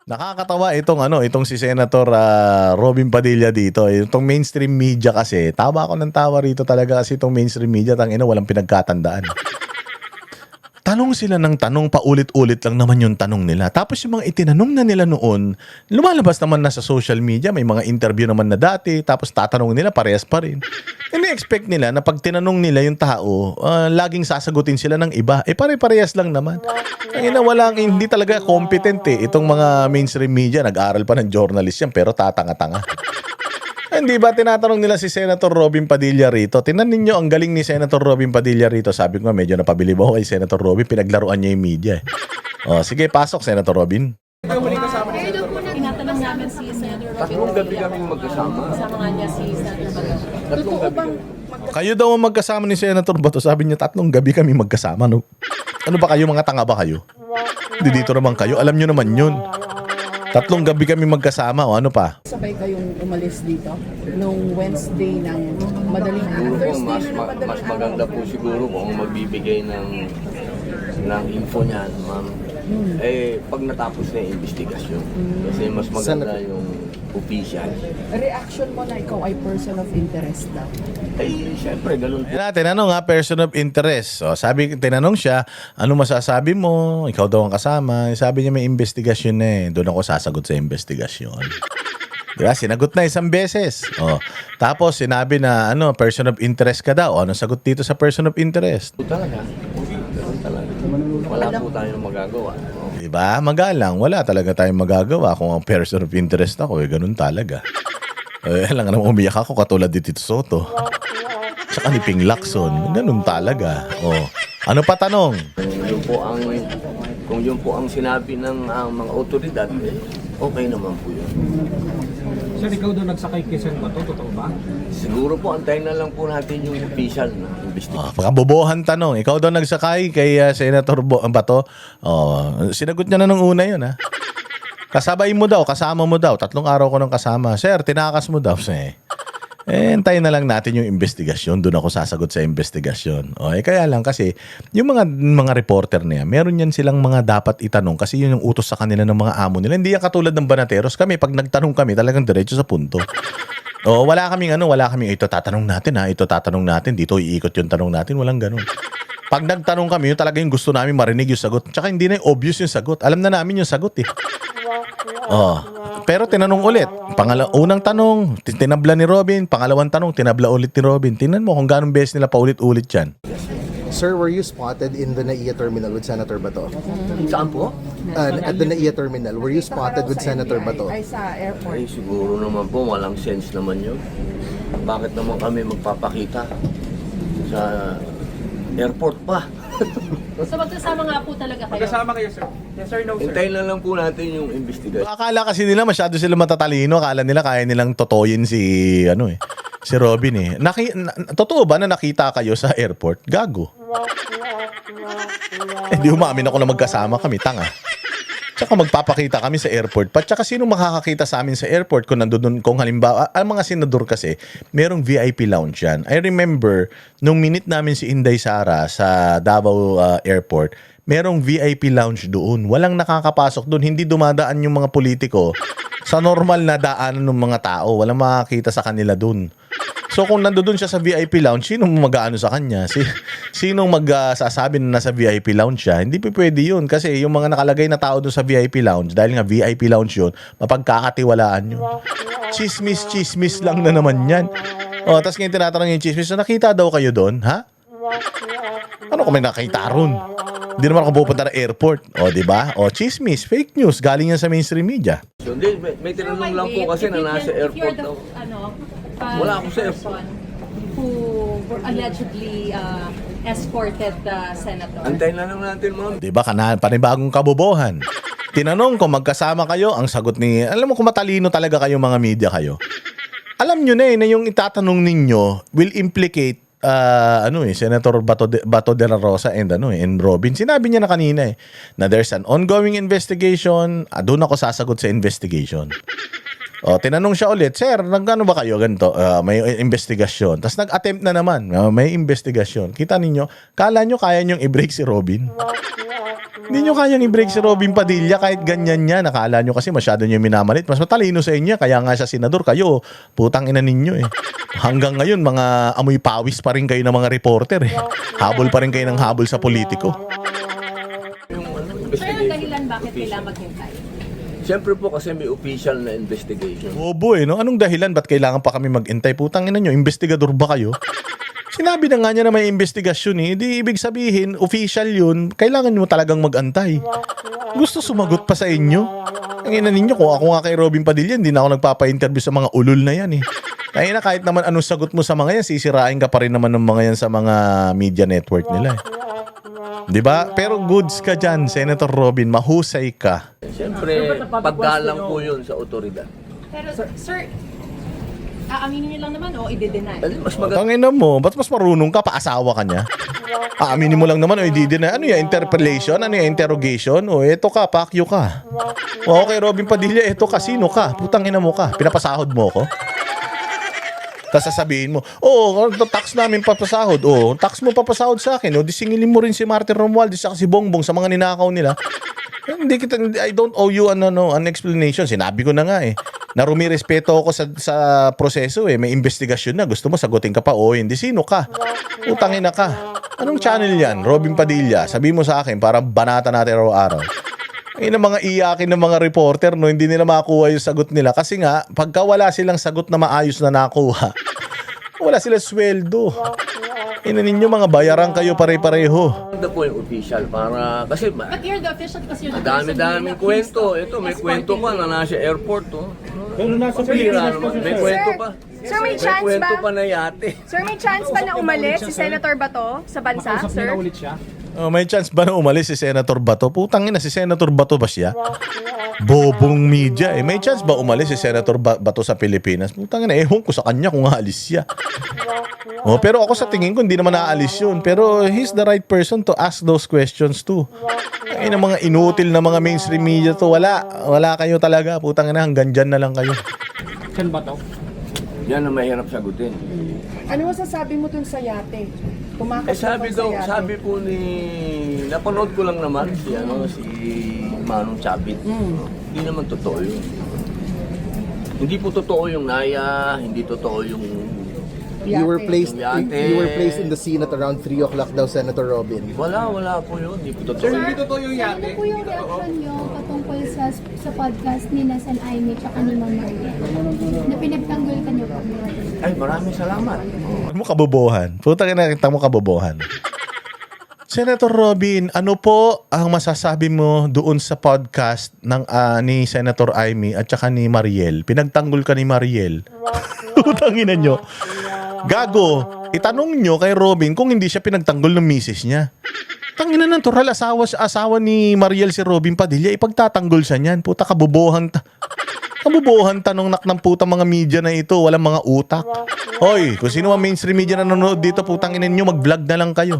Nakakatawa itong si Senator Robin Padilla dito. Itong mainstream media kasi, tawa ako ng tawa rito talaga kasi itong mainstream media, walang pinagkatandaan. Tanong sila ng tanong, paulit-ulit lang naman yung tanong nila. Tapos yung mga itinanong na nila noon, lumalabas naman na sa social media, may mga interview naman na dati, tapos tatanong nila, parehas pa rin. Ini-expect nila na pag tinanong nila yung tao, laging sasagutin sila ng iba. Pare-parehas lang naman. Hindi talaga competent itong mga mainstream media. Nag-aral pa ng journalist yan, pero tatanga-tanga. Hindi ba tinatanong nila si Senator Robin Padilla rito? Tingnan ninyo ang galing ni Senator Robin Padilla rito. Sabi ko nga medyo napabilib ako kay Senator Robin. Pinaglaruan niya yung media. Sige, pasok Senator Robin. Tinatanong namin si Senator Robin. Tatlong gabi kaming magkasama. Kasama nga niya si Senator Bato. Tatlong gabi. Kayo daw ang magkasama ni Senator Bato. Sabi niya 3 gabi kami magkasama. No? Ano ba kayo? Mga tanga ba kayo? Hindi dito naman kayo. Alam nyo naman yun. 3 gabi kami magkasama. O ano pa? Sabay kayong umalis dito nung Wednesday ng madaling araw. Siguro po, mas maganda po siguro kung magbibigay ng info niyan, ma'am. Pag natapos na yung investigasyon. Kasi mas maganda yung official. Reaction mo na ikaw ay person of interest daw. Siyempre, ganun po. Tinanong person of interest. Tinanong siya, ano masasabi mo? Ikaw daw ang kasama. Sabi niya may investigasyon na Doon ako sasagot sa investigasyon. Diba? Sinagot na 1 beses. Tapos sinabi na person of interest ka daw. Ano sagot dito sa person of interest? Talaga. Ganun talaga. Wala po tayong magagawa. Diba? Magalang. Wala talaga tayong magagawa kung ang person of interest ako. Ganun talaga. Lang naman umiyak ako katulad ni Tito Soto. Saka ni Ping Lacson. Ganun talaga. Ano pa tanong? Kung yun po ang sinabi ng mga otoridad, okay naman po yun. Sir, ikaw doon nagsakay kay Sen Bato, totoo ba? Siguro po, antayin na lang po natin yung official na investigation. Pagkabobohan tanong. Ikaw daw nagsakay kay Senator Bato. Sinagot niya na nung una yun, ha? Kasabay mo daw, kasama mo daw. 3 araw ko nang kasama. Sir, tinakas mo daw. Antayin na lang natin yung investigasyon. Doon ako sasagot sa investigasyon. Kaya lang kasi, yung mga reporter niya, meron yan silang mga dapat itanong kasi yun yung utos sa kanila ng mga amo nila. Hindi yan katulad ng banateros. Kami, pag nagtanong kami, talagang diretso sa punto. Wala kaming ito tatanong natin, dito iikot yung tanong natin, walang ganun. Pag nagtanong kami, yung talaga yung gusto namin marinig yung sagot. Tsaka hindi na obvious yung sagot. Alam na namin yung sagot Pero tinanong ulit. Unang tanong, tinabla ni Robin. Pangalawang tanong, tinabla ulit ni Robin. Tingnan mo kung ganong beses nila paulit-ulit yan. Sir, were you spotted in the NAIA terminal with Senator Bato? Saan po? At the NAIA terminal, were you spotted with Senator Bato? Ay sa airport. Siguro naman po, walang sense naman yun. Bakit naman kami magpapakita sa airport pa? So magkasama nga po talaga kayo. Magkasama kayo, sir. Yes, sir, no, sir. Hintayin na lang po natin yung investigation. Akala kasi nila masyado sila matatalino. Akala nila kaya nilang totoyin si Robin Totoo ba na nakita kayo sa airport? Gago. Di umamin ako na magkasama kami. Tanga. Tsaka magpapakita kami sa airport pa. Tsaka sino makakakita sa amin sa airport kung nandun, kung halimbawa, ang mga senador kasi, merong VIP lounge yan. I remember, nung minute namin si Inday Sara sa Davao Airport, merong VIP lounge doon. Walang nakakapasok doon. Hindi dumadaan yung mga politiko sa normal na daanan ng mga tao. Walang makakita sa kanila doon. So kung nandoon siya sa VIP lounge, sinong mag-aano sa kanya? Sinong magsasabi na nasa VIP lounge siya? Hindi pa pwede yun kasi yung mga nakalagay na tao doon sa VIP lounge, dahil nga VIP lounge yun, mapagkakatiwalaan yun. Chismis lang na naman yan. Tapos ngayon tinatanong yung chismis, so nakita daw kayo doon, ha? Ano kung may nakita ron? Hindi naman ako pupunta na airport. Diba? Chismis, fake news, galing yan sa mainstream media. So, may tinanong lang po kasi na nasa airport daw. Wala ako sa airport. Who were allegedly escorted the senator. Antayin na lang natin, ma'am. Diba, panibagong kabobohan. Tinanong kung magkasama kayo, ang sagot alam mo kung matalino talaga kayo mga media kayo. Alam nyo na yung itatanong ninyo will implicate Senator Bato de la Rosa and Robin. Sinabi niya na kanina na there's an ongoing investigation. Doon ako sasagot sa investigation. Tinanong siya ulit, sir, nagano ba kayo ganito? May investigasyon. Tapos nag-attempt na naman. May investigasyon. Kita ninyo, kala nyo kaya nyong i-break si Robin? Hindi nyo kayang i-break si Robin Padilla kahit ganyan niya. Nakala nyo kasi masyado nyo minamalit. Mas matalino sa inyo. Kaya nga siya senador. Kayo, putang ina ninyo eh. Hanggang ngayon, mga amoy pawis pa rin kayo ng mga reporter eh. Habol pa rin kayo ng habol sa politiko. Yung Sir, ang investigation. dahilan bakit kailangan maghintay? Siyempre po kasi may official na investigation. Bobo eh, no? Anong dahilan? Ba't kailangan pa kami mag-intay? Putang ina nyo, investigador ba kayo? Sinabi na nga niya na may investigasyon eh. Di ibig sabihin, official yun. Kailangan nyo talagang mag-antay. Gusto sumagot pa sa inyo? Ang ina ninyo, kung ako nga kay Robin Padilla, hindi na ako nagpapa-interview sa mga ulol na yan eh. Kaya na kahit naman anong sagot mo sa mga yan, sisirain ka pa rin naman ng mga yan sa mga media network nila eh. Di ba? Pero goods ka dyan, Senator Robin. Mahusay ka. Siyempre, paggalang po yun sa otoridad. Pero sir, aaminin niyo lang naman o i-deny? Kasi mas maganda. Tangina mo, ba't mas marunong ka? Paasawa ka niya? Aaminin mo lang naman o i-deny. Ano yan? Interpellation? Ano yan? Interrogation? O eto ka, pakyo ka. O okay, Robin Padilla, eto ka. Sino ka? Putang ina mo ka. Pinapasahod mo ko? Tapos sasabihin mo, tax namin papasahod. Tax mo papasahod sa akin. Di singilin mo rin si Martin Romualdez at si Bongbong sa mga ninakaw nila. I don't owe you an explanation. Sinabi ko na nga eh. Na rumirespeto ako sa proseso eh. May investigasyon na. Gusto mo sagutin ka pa. Hindi. Sino ka? Utangin na ka. Anong channel yan? Robin Padilla. Sabi mo sa akin para banata natin araw-araw. Ay ng mga iyakin ng mga reporter, no, hindi nila makuha yung sagot nila. Kasi nga, pagka wala silang sagot na maayos na nakuha, wala silang sweldo. Ina ninyo, mga bayaran kayo pare-pareho. Maganda po yung official para, kasi But you're the official kasi you're the person dami-daming who kwento. accused Ito, may of kwento pa escorting na nasa airport. Oh. Pero nasa Bira Pilipinas naman. kasi May sir. kwento pa. Sir, may May chance kwento ba? pa na yate. Sir, may chance ba na umalis si Senator Bato sa bansa, Makausap sir? nila ulit siya. May chance ba na umalis si Senator Bato? Putang ina, si Senator Bato ba siya? Bobong media eh. May chance ba umalis si Senator Bato sa Pilipinas? Putang ina, ewan ko sa kanya kung aalis siya. Pero ako sa tingin ko hindi naman naaalis yun. Pero he's the right person to ask those questions too. Ay ng mga inutil na mga mainstream media to, wala kayo talaga. Putang ina, hanggang dyan na lang kayo. Saan ba to? Yan ang mahirap sagutin. Ano masasabi mo dun sa yate? Tumakas Sabi ka daw, sa yate. sabi po ni, napanood ko lang naman si Manong Chabit. Hindi naman totoo yun. Hindi po totoo yung naya, hindi totoo yung You were placed Yate. you were placed in the scene at around 3 o'clock daw, Senator Robin. wala po yun. Hindi po totoo. Hindi totoo yung Ano po yung reaction nyo patungkol sa podcast ni Nas and Aimee tsaka ni Ma'am Maria? Na pinagtanggol ka nyo po. Ay, maraming salamat. Ano mo kabobohan? Putang ina, kita mo kabobohan. Senator Robin, ano po ang masasabi mo doon sa podcast ng ni Senator Aimee at saka ni Mariel? Pinagtanggol ka ni Mariel. Utangin nyo. Gago, itanong nyo kay Robin kung hindi siya pinagtanggol ng misis niya. Tangina ng tural, asawa ni Mariel si Robin Padilla, ipagtatanggol siya niyan. Puta, kabubuhan tanong nak ng puta mga media na ito, walang mga utak. Hoy, kung sino ang mainstream media na nanonood dito, putang ina nyo, mag-vlog na lang kayo.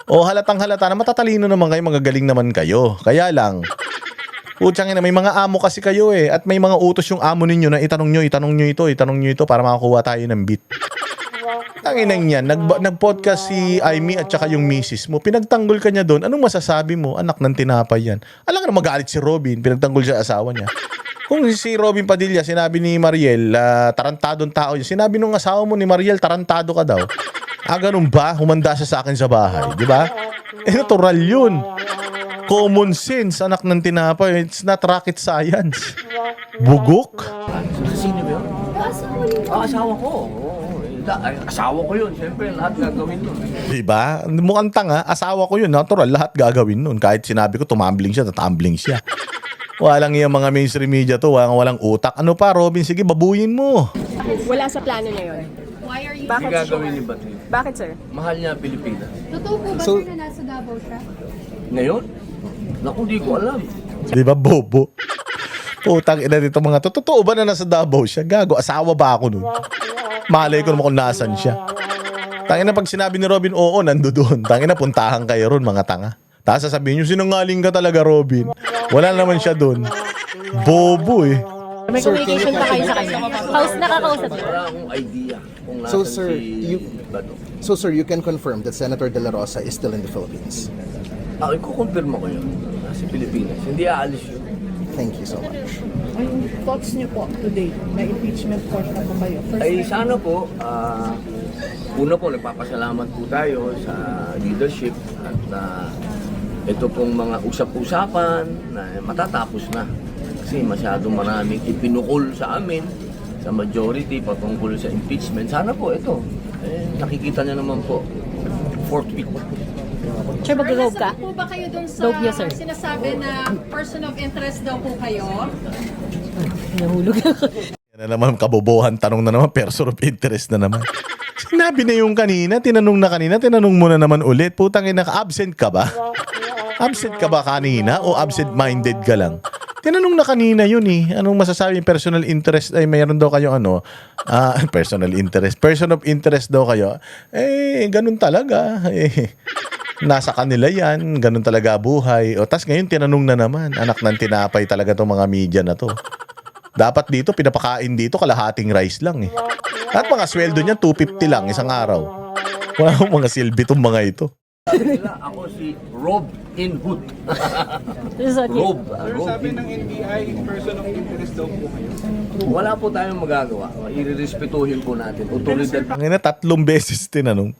Halatang halata na matatalino naman kayo, magagaling naman kayo. Kaya lang, putsang ina, may mga amo kasi kayo eh. At may mga utos yung amo ninyo na itanong nyo ito para makakuha tayo ng beat. Tanginang yan, nag-podcast si Aimee at saka yung misis mo. Pinagtanggol ka niya doon. Anong masasabi mo? Anak ng tinapay yan. Alam ka na magalit si Robin. Pinagtanggol siya asawa niya. Kung si Robin Padilla, sinabi ni Mariel, tarantadong tao yun. Sinabi nung asawa mo ni Mariel, tarantado ka daw. Ganun ba? Humanda siya sa akin sa bahay. Di ba? Natural yun. Common sense, anak ng tinapay. It's not rocket science. Bugok? Sino ba yun? Asawa niyo. Asawa ko. Asawa ko yun. Siyempre, lahat gagawin nun. Diba? Mukhang tanga, asawa ko yun. Natural, lahat gagawin nun. Kahit sinabi ko, tumambling siya, tatambling siya. Walang yung mga mainstream media to, walang utak. Ano pa, Robin? Sige, babuyin mo. Wala sa plano niya yun. Why are you... Hindi Bakit, gagawin ni Bato. bakit sir? Mahal niya ang Pilipinas. Totoo po ba So- sir na nasa Davao siya? Ngayon? Naku, di ko alam. Diba, bobo? Putang ina dito mga to. Totoo ba na nasa Davao siya? Gago, asawa ba ako nun? Malay ko naman kung nasan siya. Tangina pag sinabi ni Robin, oo, nando doon. Tangina, puntahan kayo ron, mga tanga. Tapos sasabihin nyo, sinungaling ka talaga, Robin. Wala naman siya doon. Bobo eh. May communication pa kayo sa kanya? Nakakausap niyo? Wala akong idea kung nasan So, sir, si Bato. So sir, you can confirm that Senator De La Rosa is still in the Philippines. Ikukonfirm ko yun. nasa Pilipinas. Hindi aalis yun. Thank you so much. Ang thoughts niyo po today, may impeachment court na po kayo. Ay sana po, una po nagpapasalamat po tayo sa leadership at ito pong mga usap-usapan na matatapos na. Kasi masyadong maraming ipinukol sa amin, sa majority patungkol sa impeachment. Sana po ito, nakikita niyo naman po, fourth week. Sir, mag-log ka? Nasa po ba kayo dun sa Log, yes, sir. sinasabi na person of interest daw po kayo? Nahulog ako. Yan na naman, kabobohan. Tanong na naman, person of interest na naman. Sinabi na yung kanina, tinanong mo na naman ulit. Putang ina, absent ka ba? Absent ka ba kanina o absent-minded ka lang? Tinanong na kanina yun eh. Anong masasabi yung personal interest? Ay, mayroon daw kayo personal interest. Person of interest daw kayo. Ganun talaga. Nasa kanila yan. Ganun talaga buhay. O, tas ngayon tinanong na naman. Anak ng tinapay talaga tong mga media na to. Dapat dito, pinapakain dito, kalahating rice lang eh. At mga sweldo niya, 250 lang isang araw. Wala akong mga silbi tong mga ito. Ako si Rob in Hood. Rob. Sabi ng NBI, person of interest daw po kayo. Wala po tayong magagawa. Irerespetuhin po natin. Otoridad. Ang ina, 3 beses tinanong.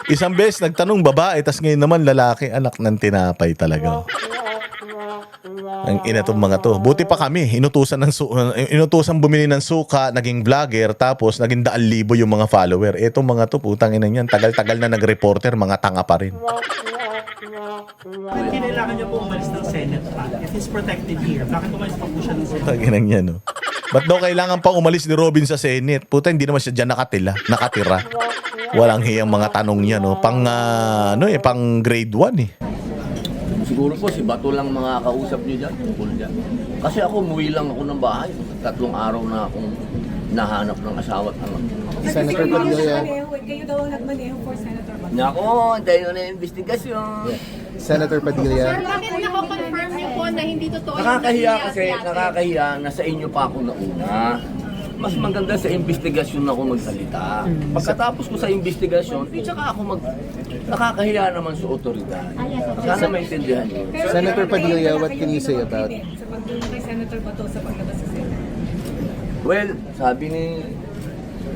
Isang beses nagtanong babae, tas ngayon naman lalaki, anak ng tinapay talaga. Ang ina tong mga to. Buti pa kami, inutusan bumili ng suka, naging vlogger, tapos naging 2,000 yung mga follower. Etong mga to, putang ina niyan, tagal-tagal na nag-reporter, mga tanga pa rin. Kailangan niyo po umalis ng Senate pa. If he's protected here, bakit umalis pa po siya ng Senate? Putang ina niyan, no. Ba't daw kailangan pa umalis ni Robin sa Senate? Puta, hindi naman siya dyan nakatira. Walang hiyang mga tanong niya, no. Pang grade 1 eh. Siguro po si Bato lang makakausap niyo dyan. Tungkol dyan. Kasi ako, umuwi lang ako ng bahay. 3 araw na akong nahanap ng asawa at anak. Senator Padilla. Kayo daw nagmaneho for Senator Bato. Nako, tayo na yung investigasyon. Senator Padilla. Bakit nako-confirm niyo po na hindi totoo yung Nakakahiya nangyayari kasi, sa atin? nakakahiya na sa inyo pa ako nauna. Mas maganda sa investigasyon ako magsalita. Pagkatapos ko sa investigasyon, tsaka ako nakakahiya naman sa otoridad. Sana maintindihan niyo. Senator Padilla, what can you say about? Sa pagdulong kay Senator Bato sa paglabas sa Senate. Well, sabi ni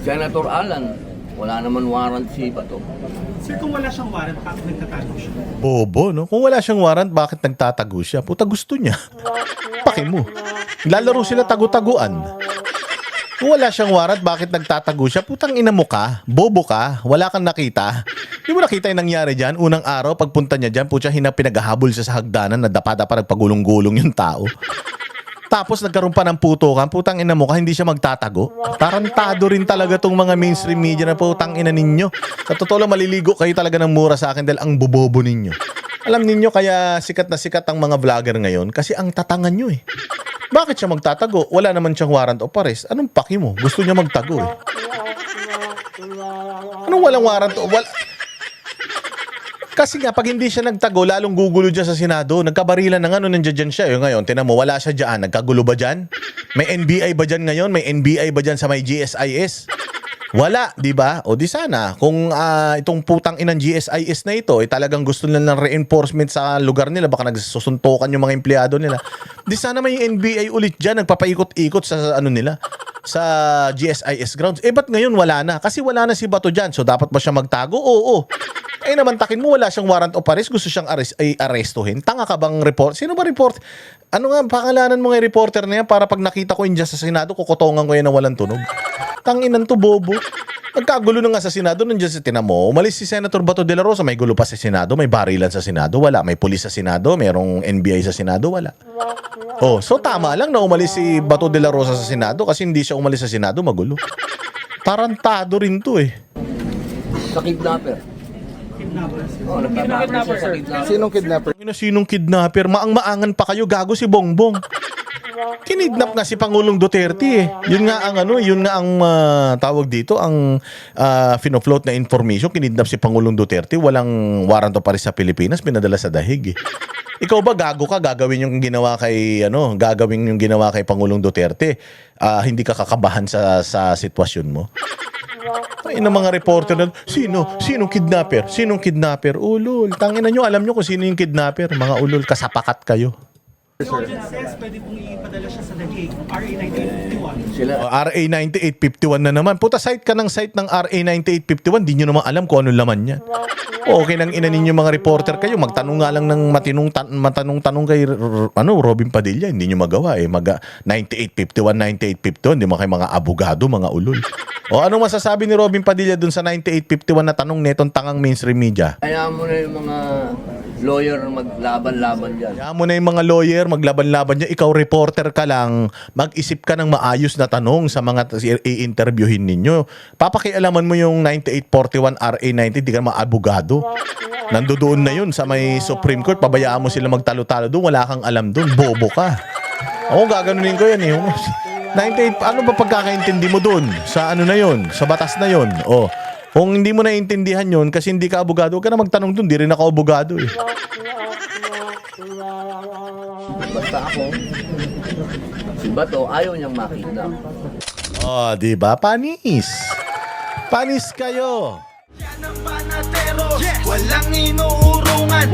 Senator Alan, wala naman warrant si Bato. Sir, kung wala siyang warrant, bakit nagtatago siya? Bobo, no? Kung wala siyang warrant, bakit nagtatago siya? Puta, gusto niya. Paki mo. Lalaro sila tagu-taguan. Kung wala siyang warrant, bakit nagtatago siya? Putang ina mo ka, bobo ka, wala kang nakita. Di mo nakita yung nangyari dyan? Unang araw, pagpunta niya dyan, putya, pinaghahabol siya sa hagdanan na dapa-dapa nagpagulong-gulong yung tao. Tapos nagkaroon pa ng putukan, putang ina mo ka, hindi siya magtatago. Tarantado rin talaga tong mga mainstream media na putang ina ninyo. Sa totoo lang, maliligo kayo talaga ng mura sa akin dahil ang bobobo ninyo. Alam ninyo kaya sikat na sikat ang mga vlogger ngayon kasi ang tatangan nyo eh. Bakit siya magtatago? Wala naman siyang warrant of arrest. Anong paki mo? Gusto niya magtago eh. Anong walang warrant? Kasi nga, pag hindi siya nagtago, lalong gugulo dyan sa Senado. Nagkabarilan na nga, nandiyan dyan siya. Yung ngayon, tinan mo, wala siya dyan. Nagkagulo ba dyan? May NBI ba dyan ngayon? May NBI ba dyan sa may GSIS? Wala, di ba? O di sana, kung itong putang inang GSIS na ito, talagang gusto nila ng reinforcement sa lugar nila, baka nagsusuntukan yung mga empleyado nila. Di sana may NBI ulit dyan, nagpapaikot-ikot sa sa GSIS grounds. Ba't ngayon wala na? Kasi wala na si Bato dyan. So dapat ba siya magtago? Oo. Naman takin mo, wala siyang warrant of arrest, gusto siyang arestuhin. Tanga ka bang report? Sino ba report? Ano nga, pangalanan mo nga yung reporter na yan para pag nakita ko yun dyan sa Senado, kukutongan ko yan na walang tunog. Tanginan to, bobo. Nagkagulo na nga sa Senado, nandiyan sa tinamo. Umalis si Senator Bato de la Rosa, may gulo pa sa Senado, may barilan sa Senado, wala. May pulis sa Senado, merong NBI sa Senado, wala. Oh, so tama lang na umalis si Bato de la Rosa sa Senado kasi hindi siya umalis sa Senado, magulo. Tarantado rin to eh. Sa kidnapper. Oh, nagtatakot siya sa kidnapper. Sinong kidnapper? Sinong kidnapper? Maang-maangan pa kayo, gago si Bongbong. Kinidnap nga si Pangulong Duterte eh. Yun nga ang tawag dito, ang finofloat na information, kinidnap si Pangulong Duterte, walang warrant of arrest sa Pilipinas, pinadala sa dahig eh. Ikaw ba gago ka, gagawin yung ginawa kay Pangulong Duterte? Hindi ka kakabahan sa sitwasyon mo? Ay, ng mga reporter na, sinong kidnapper? Sinong kidnapper? Ulol. Tangina nyo, alam nyo kung sino yung kidnapper. Mga ulol, kasapakat kayo. The ordinance says pwede pong ipadala siya sa The Hague, RA 1951. Sila, RA 9851 na naman. Puta, site ka ng site ng RA 9851, di nyo naman alam kung anong laman niya. Okay nang ina ninyo mga reporter kayo, magtanong nga lang ng matanong kay Robin Padilla, hindi nyo magawa eh. 9851, 9851, di mo kayo mga abogado, mga ulol. O anong masasabi ni Robin Padilla dun sa 9851 na tanong netong tangang mainstream media? kaya mo na yung mga lawyer maglaban-laban dyan. Kaya mo na yung mga lawyer, maglaban-laban niya. Ikaw, reporter ka lang, mag-isip ka ng maayos na tanong sa mga i-interviewin ninyo. Papakialaman mo yung 9841 RA 90, di ka mga abogado. Nandoon na yun sa may Supreme Court, pabayaan mo sila magtalo-talo doon, wala kang alam doon, bobo ka. Ako, gaganunin ko yan eh. 98, ano ba pagkakaintindi mo doon? Sa ano na yun? Sa batas na yun? O, kung hindi mo naiintindihan yun kasi hindi ka abogado, huwag ka na magtanong doon, di rin ako abogado eh. Basta ako, si Bato ayaw niyang makita. Oh, di ba? Panis. Panis kayo. Yan ang panatero, walang inuurungan.